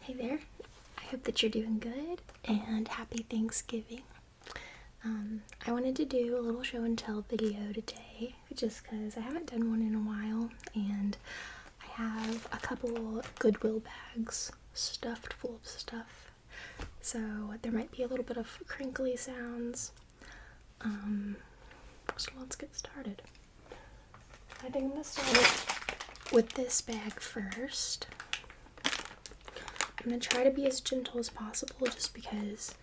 Hey there, I hope that you're doing good and happy Thanksgiving. I wanted to do a little show and tell video today just because I haven't done one in a while and I have a couple Goodwill bags stuffed full of stuff. So there might be a little bit of crinkly sounds. So let's get started. I think I'm going to start with this bag first. I'm going to try to be as gentle as possible just because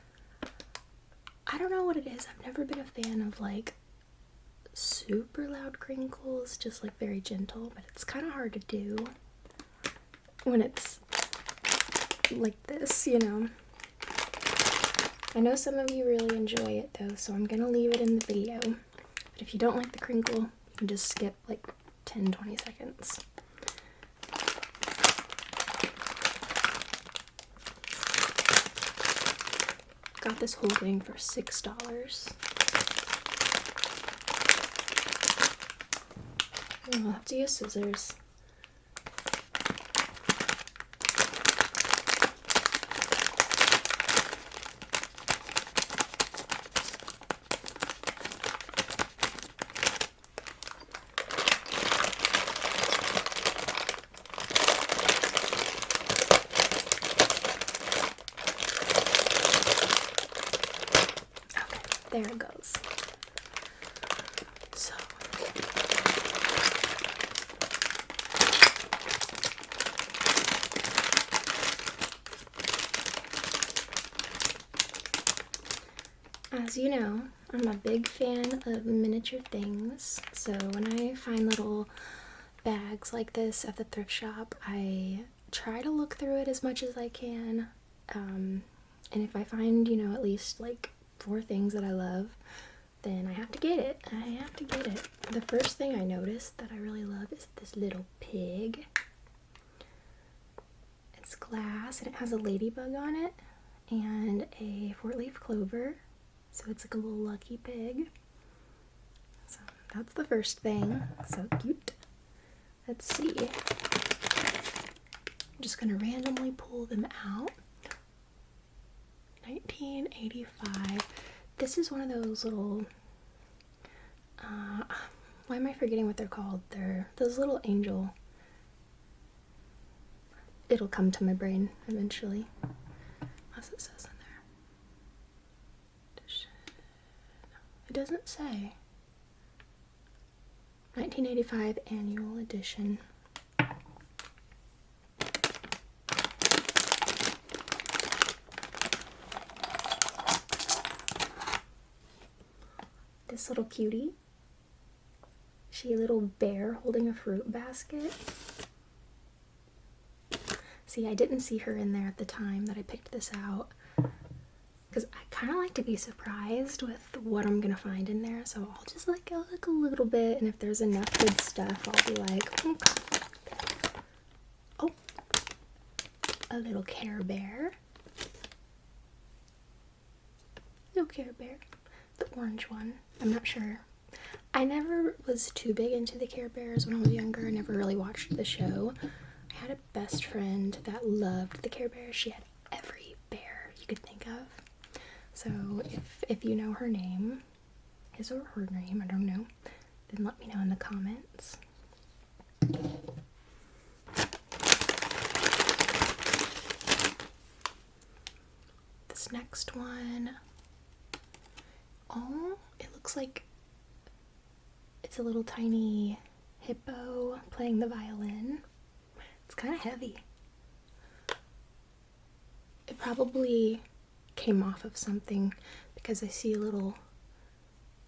I don't know what it is. I've never been a fan of like super loud crinkles, just like very gentle, but it's kind of hard to do when it's like this, you know. I know some of you really enjoy it though, so I'm going to leave it in the video. But if you don't like the crinkle, you can just skip like 10-20 seconds. Got this whole thing for $6. I'll have to use scissors. There it goes. So, as you know, I'm a big fan of miniature things. So when I find little bags like this at the thrift shop, I try to look through it as much as I can. And if I find, you know, at least like 4 things that I love, then I have to get it. The first thing I noticed that I really love is this little pig. It's glass and it has a ladybug on it and a 4-leaf clover. So it's like a little lucky pig. So that's the first thing. So cute. Let's see. I'm just gonna randomly pull them out. 1985. This is one of those little, why am I forgetting what they're called? They're those little angel. It'll come to my brain eventually. As it says in there. It doesn't say. 1985 annual edition. This little cutie. She a little bear holding a fruit basket. See, I didn't see her in there at the time that I picked this out because I kind of like to be surprised with what I'm gonna find in there, so I'll just like look a little bit, and if there's enough good stuff, I'll be like, okay. Oh, a little Care Bear. Little Care Bear. The orange one. I'm not sure. I never was too big into the Care Bears when I was younger. I never really watched the show. I had a best friend that loved the Care Bears. She had every bear you could think of. So if you know her name, his or her name, I don't know, then let me know in the comments. This next one, oh, it looks like it's a little tiny hippo playing the violin. It's kind of heavy. It probably came off of something because I see a little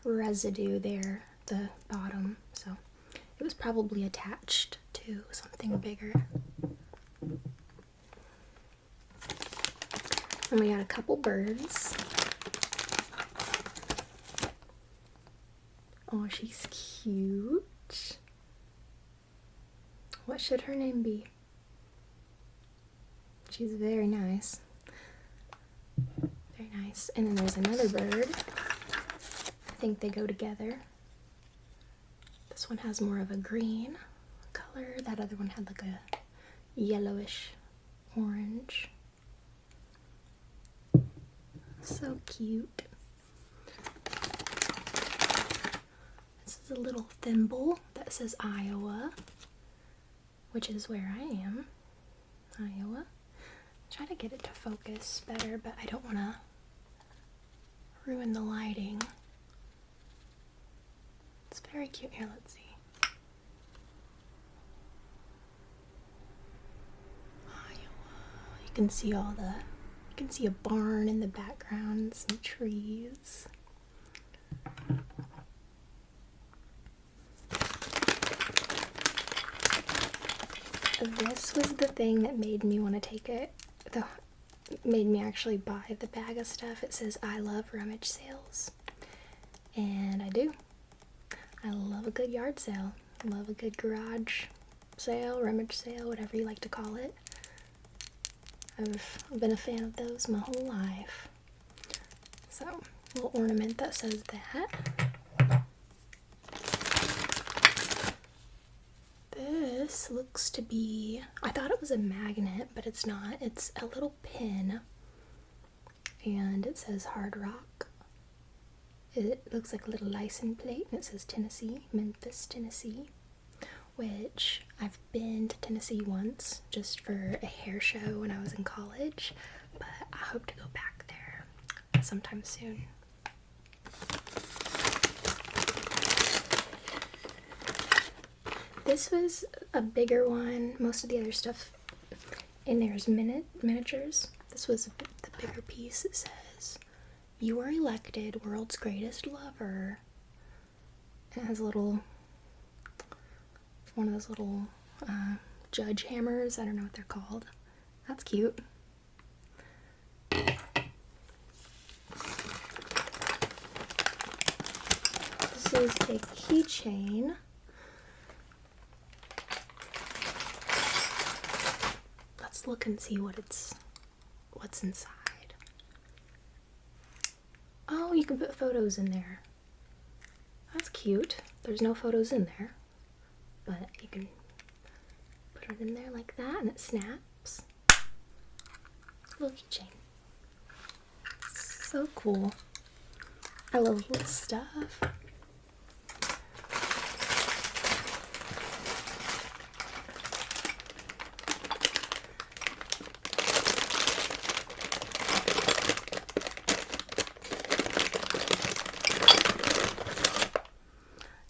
residue there at the bottom, so it was probably attached to something bigger. And we got a couple birds. Oh, she's cute. What should her name be? She's very nice. Very nice. And then there's another bird. I think they go together. This one has more of a green color. That other one had like a yellowish orange. So cute. This is a little thimble that says Iowa, which is where I am. Iowa. Try to get it to focus better, but I don't want to ruin the lighting. It's very cute. Here, let's see. Iowa. You can see you can see a barn in the background, some trees. This was the thing that made me want to take it. Made me actually buy the bag of stuff. It says I love rummage sales, and I do. I love a good yard sale. I love a good garage sale, rummage sale, whatever you like to call it. I've been a fan of those my whole life. So, a little ornament that says that. This looks to be, I thought it was a magnet, but it's not. It's a little pin, and it says Hard Rock. It looks like a little license plate, and it says Tennessee, Memphis, Tennessee, which I've been to Tennessee once just for a hair show when I was in college, but I hope to go back there sometime soon. This was a bigger one. Most of the other stuff in there is miniatures. This was the bigger piece. It says, "You are elected world's greatest lover." It has a little, one of those little judge hammers. I don't know what they're called. That's cute. This is a keychain. Let's look and see what's inside. Oh, you can put photos in there. That's cute. There's no photos in there, but you can put it in there like that and it snaps. Little keychain. So cool. I love little stuff.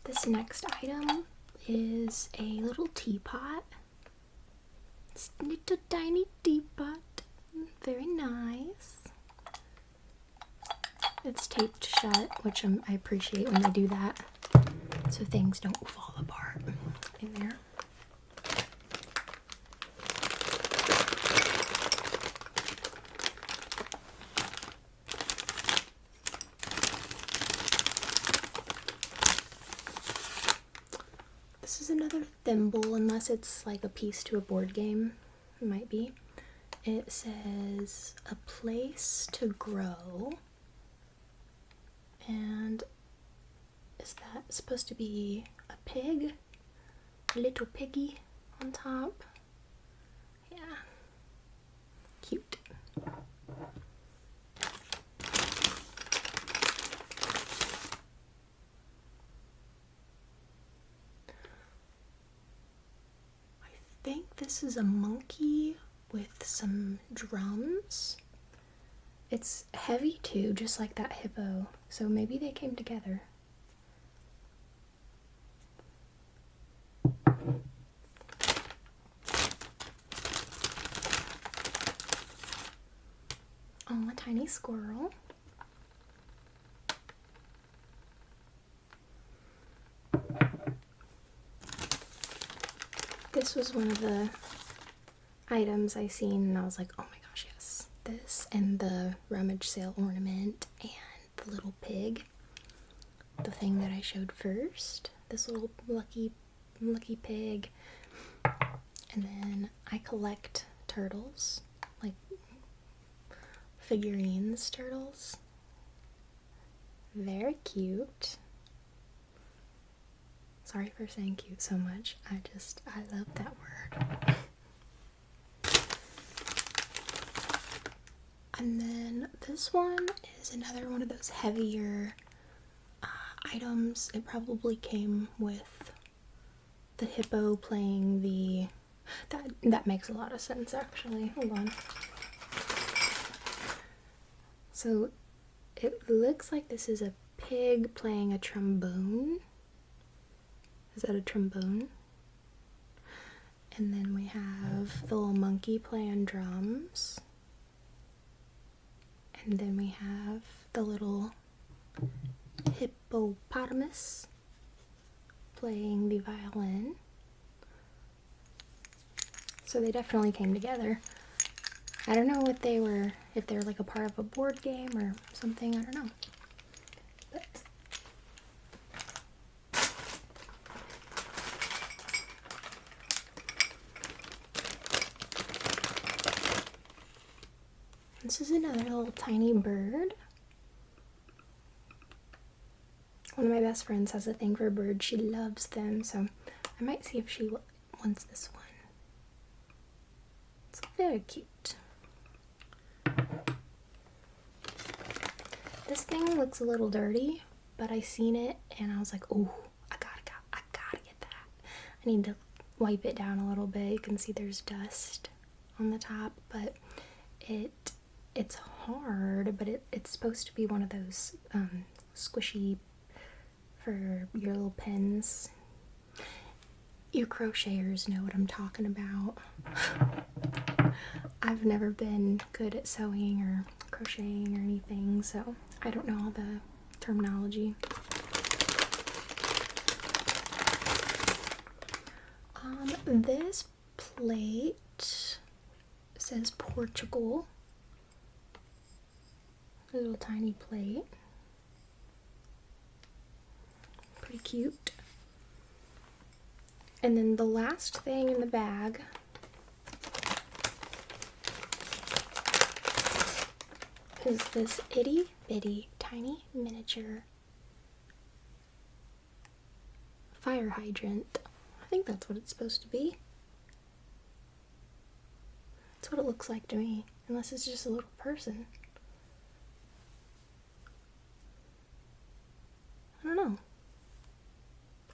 This next item is a little teapot. It's a little tiny teapot. Very nice. It's taped shut, which I appreciate when they do that, so things don't fall apart in there. This is another thimble, unless it's like a piece to a board game. It might be. It says a place to grow. And is that supposed to be a pig? A little piggy on top? Yeah. Cute. I think this is a monkey with some drums. It's heavy too, just like that hippo, so maybe they came together. Oh, a tiny squirrel. This was one of the items I seen and I was like, oh my gosh, yes. This and the rummage sale ornament and the little pig. The thing that I showed first. This little lucky pig. And then I collect turtles. Like figurines turtles. Very cute. Sorry for saying cute so much. I love that word. And then this one is another one of those heavier items. It probably came with the hippo playing the... That makes a lot of sense, actually. Hold on. So it looks like this is a pig playing a trombone. Is that a trombone? And then we have the little monkey playing drums. And then we have the little hippopotamus playing the violin. So they definitely came together. I don't know what they were, if they were like a part of a board game or something, I don't know. But this is another little tiny bird. One of my best friends has a thing for birds. She loves them, so I might see if she wants this one. It's very cute. This thing looks a little dirty, but I seen it and I was like, oh, I gotta get that. I need to wipe it down a little bit. You can see there's dust on the top, but it's hard, but it's supposed to be one of those squishy for your little pens. You crocheters know what I'm talking about. I've never been good at sewing or crocheting or anything, so I don't know all the terminology. This plate says Portugal. A little tiny plate. Pretty cute. And then the last thing in the bag is this itty bitty tiny miniature fire hydrant. I think that's what it's supposed to be. That's what it looks like to me, unless it's just a little person. I don't know.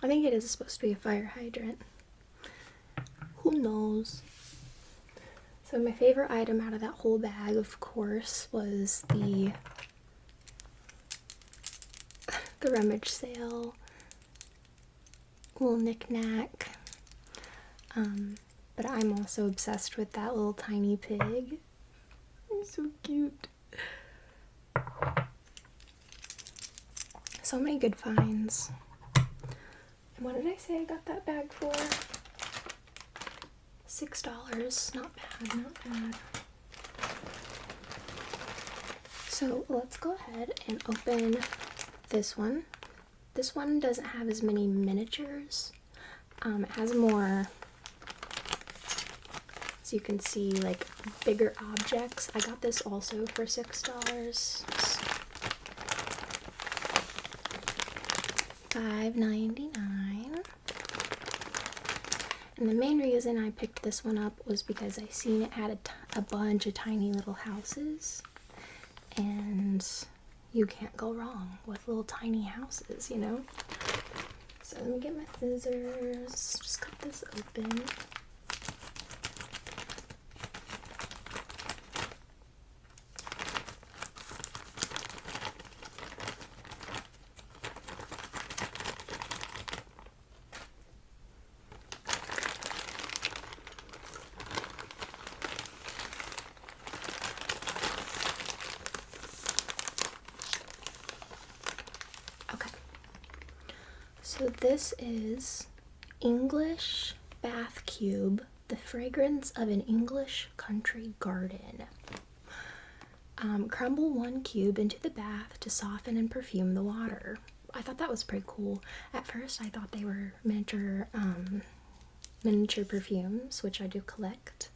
I think it is supposed to be a fire hydrant. Who knows? So my favorite item out of that whole bag, of course, was the rummage sale little knick-knack. But I'm also obsessed with that little tiny pig. He's so cute. So many good finds. And what did I say I got that bag for? $6. Not bad, not bad. So let's go ahead and open this one. This one doesn't have as many miniatures. It has more, as you can see, like bigger objects. I got this also for $6. $5.99. And the main reason I picked this one up was because I seen it had a bunch of tiny little houses, and you can't go wrong with little tiny houses, you know? So let me get my scissors, just cut this open. So this is English Bath Cube, the fragrance of an English country garden. Crumble 1 cube into the bath to soften and perfume the water. I thought that was pretty cool. At first I thought they were miniature perfumes, which I do collect.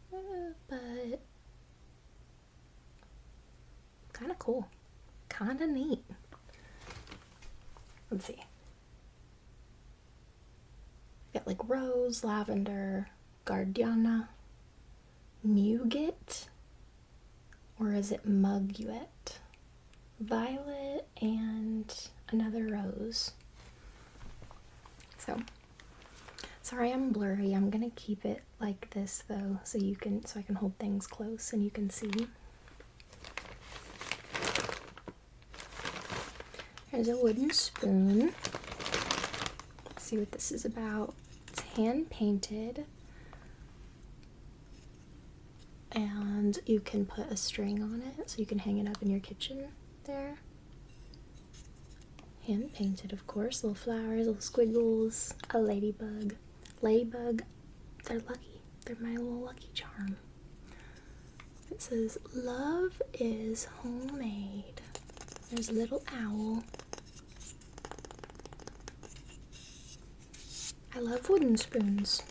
But kind of cool. Kind of neat. Let's see. Got like rose, lavender, gardenia, muguet, Or is it Mugwort? Violet and another rose. So, sorry I'm blurry. I'm gonna keep it like this though, so I can hold things close and you can see. There's a wooden spoon. Let's see what this is about. It's hand painted. And you can put a string on it, so you can hang it up in your kitchen there. Hand painted, of course. Little flowers, little squiggles, a ladybug. Ladybug, they're lucky. They're my little lucky charm. It says, "Love is homemade." There's a little owl. I love wooden spoons.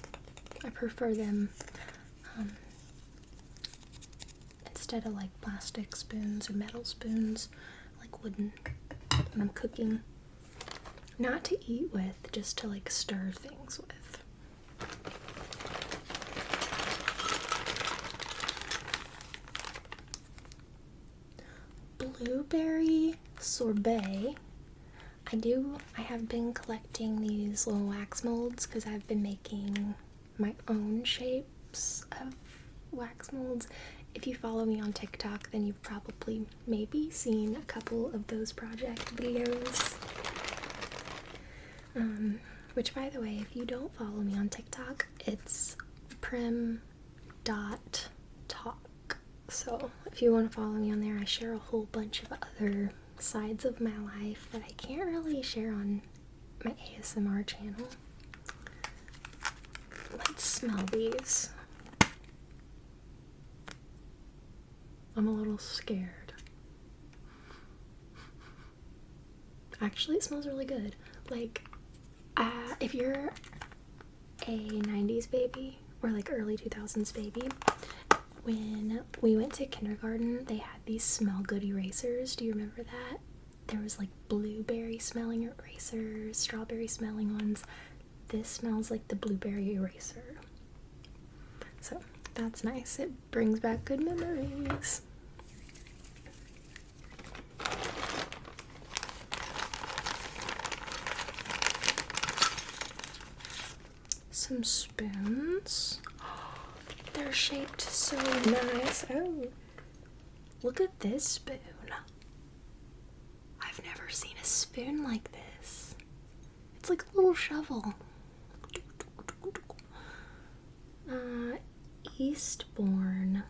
I prefer them instead of like plastic spoons or metal spoons. I like wooden when I'm cooking. Not to eat with, just to like stir things with. Blueberry sorbet. I have been collecting these little wax molds because I've been making my own shapes of wax molds. If you follow me on TikTok, then you've probably maybe seen a couple of those project videos. Which, by the way, if you don't follow me on TikTok, it's prim.talk. So if you want to follow me on there, I share a whole bunch of other sides of my life that I can't really share on my ASMR channel. Let's smell these. I'm a little scared. Actually, it smells really good. Like, if you're a 90s baby or like early 2000s baby, when we went to kindergarten, they had these smell good erasers. Do you remember that? There was like blueberry smelling erasers, strawberry smelling ones. This smells like the blueberry eraser. So that's nice. It brings back good memories. Some spoons. They're shaped so nice. Oh, look at this spoon. I've never seen a spoon like this. It's like a little shovel. Eastbourne.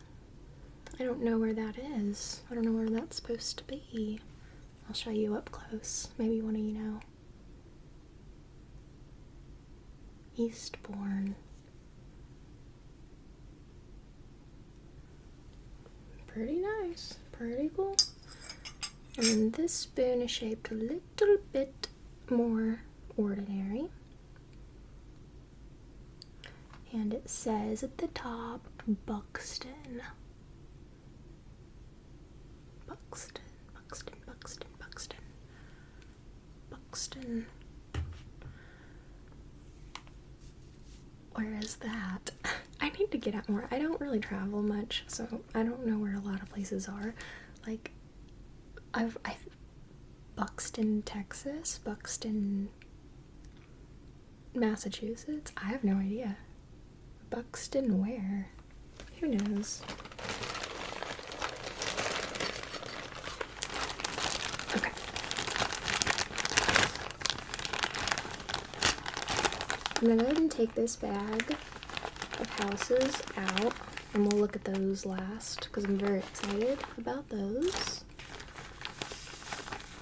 I don't know where that is. I don't know where that's supposed to be. I'll show you up close. Maybe one of you know. Eastbourne. Pretty nice. Pretty cool. And then this spoon is shaped a little bit more ordinary. And it says at the top, Buxton. Buxton, Buxton, Buxton, Buxton. Buxton. Where is that? I need to get out more. I don't really travel much, so I don't know where a lot of places are. Like, Buxton, Texas, Buxton, Massachusetts. I have no idea. Buxton where? Who knows? Okay. I'm gonna go ahead and take this bag of houses out, and we'll look at those last because I'm very excited about those.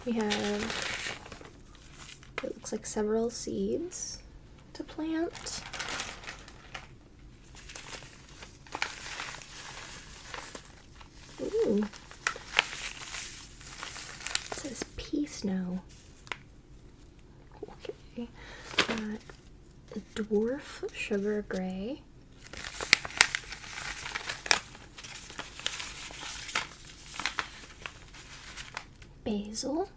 We have, it looks like several seeds to plant. Ooh. It says pea snow. Okay. The dwarf sugar gray. Basil.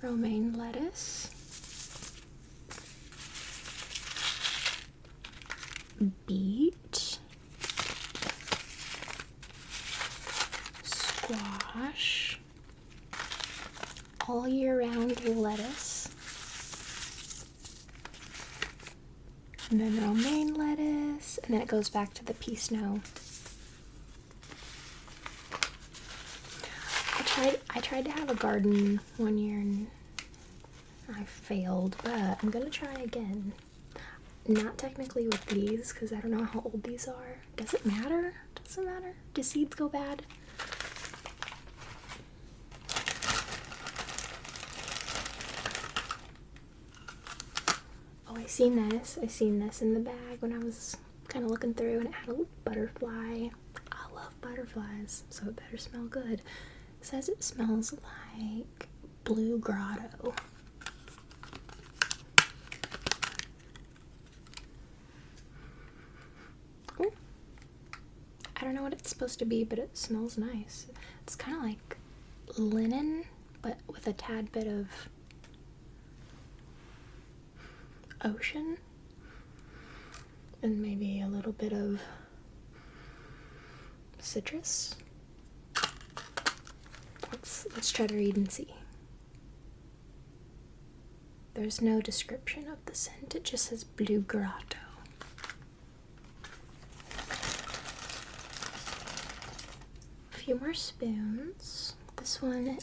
romaine lettuce, beet, squash, all year round lettuce, and then romaine lettuce, and then it goes back to the pea snow. I tried to have a garden one year and I failed, but I'm gonna try again. Not technically with these, because I don't know how old these are. Does it matter? Does it matter? Do seeds go bad? Oh, I seen this. I seen this in the bag when I was kind of looking through, and it had a little butterfly. I love butterflies, so it better smell good. It says it smells like blue grotto. Ooh. I don't know what it's supposed to be, but it smells nice. It's kind of like linen, but with a tad bit of ocean and maybe a little bit of citrus. Let's try to read and see. There's no description of the scent, it just says blue grotto. A few more spoons. This one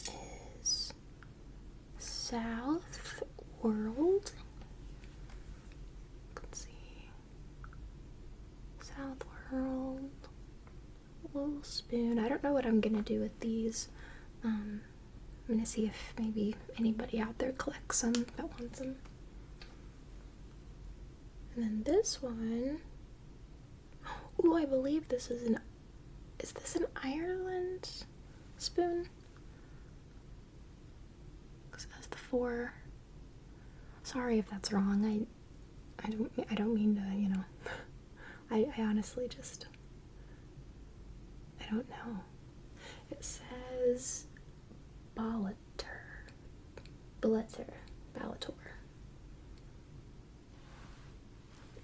is South World. Let's see. South World. Little spoon. I don't know what I'm gonna do with these. I'm gonna see if maybe anybody out there collects some that wants them. And then this one. Ooh, I believe this is is this an Ireland spoon? Because it has the 4. Sorry if that's wrong. I don't mean to, you know. I honestly just, I don't know. It says Ballator.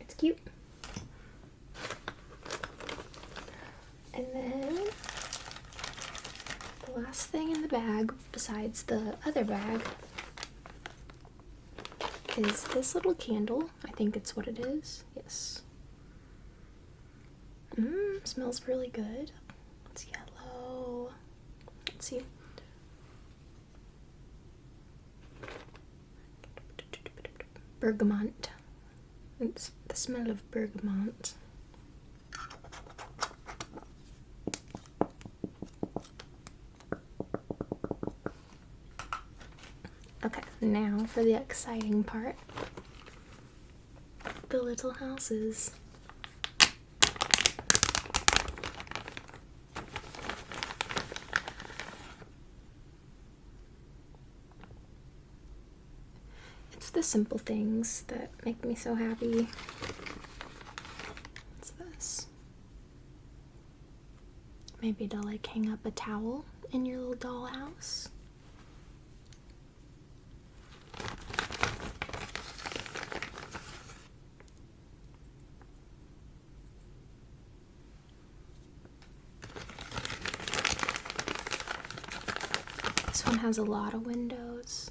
It's cute. And then the last thing in the bag, besides the other bag, is this little candle. I think it's what it is. Yes. Smells really good. It's yellow. Let's see. Bergamot. It's the smell of bergamot. Okay, now for the exciting part. The little houses. It's the simple things that make me so happy. What's this? Maybe to like hang up a towel in your little dollhouse. This one has a lot of windows.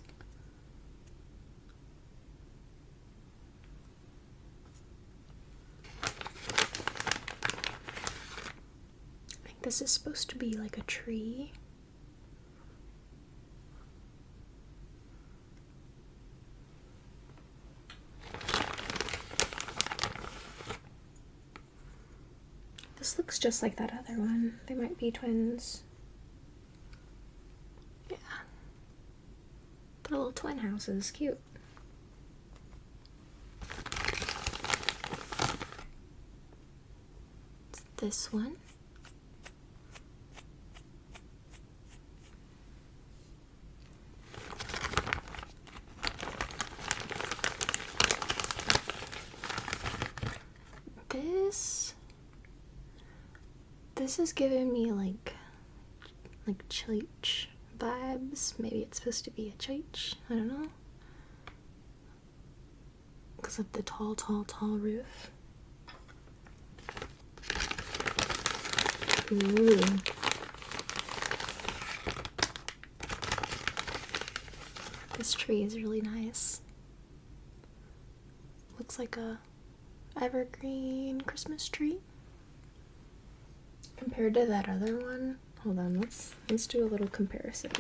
I think this is supposed to be like a tree. This looks just like that other one. They might be twins. Yeah. They're little twin houses. Cute. It's this one. This is giving me like vibes. Maybe it's supposed to be a church. I don't know. Because of the tall, tall, tall roof. Ooh. This tree is really nice. Looks like a evergreen Christmas tree. Compared to that other one. Hold on, let's do a little comparison.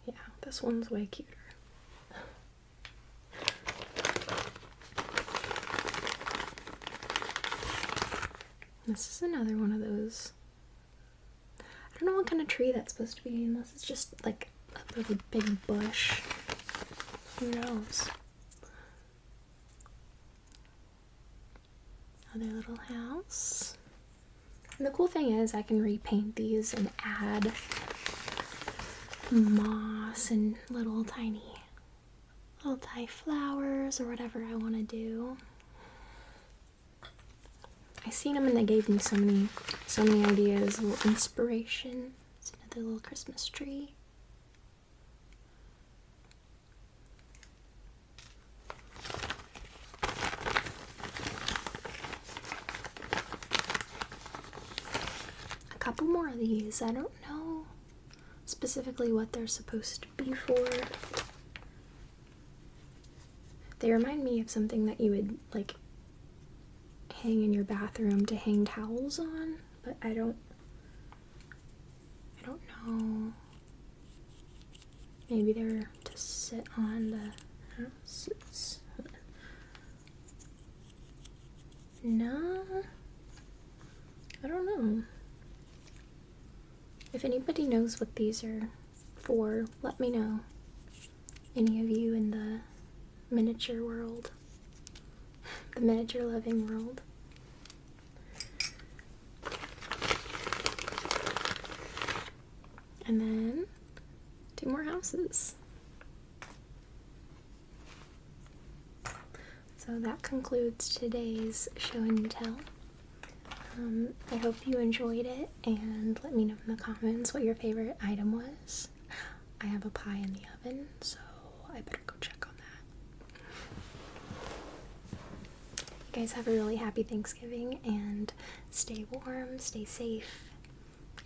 Yeah, this one's way cuter. This is another one of those. I don't know what kind of tree that's supposed to be, unless it's just like a really big bush. Who knows? Another little house. And the cool thing is I can repaint these and add moss and little tiny flowers or whatever I want to do. I seen them and they gave me so many ideas, a little inspiration. It's another little Christmas tree. A couple more of these. I don't know specifically what they're supposed to be for. They remind me of something that you would like hang in your bathroom to hang towels on, but I don't know. Maybe they're to sit on the houses. No, I don't know. If anybody knows what these are for, let me know. Any of you in the miniature world, the miniature loving world. And then 2 more houses. So that concludes today's show and tell. I hope you enjoyed it, and let me know in the comments what your favorite item was. I have a pie in the oven, so I better go check on that. You guys have a really happy Thanksgiving, and stay warm, stay safe,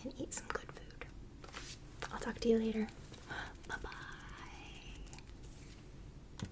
and eat some good food. I'll talk to you later.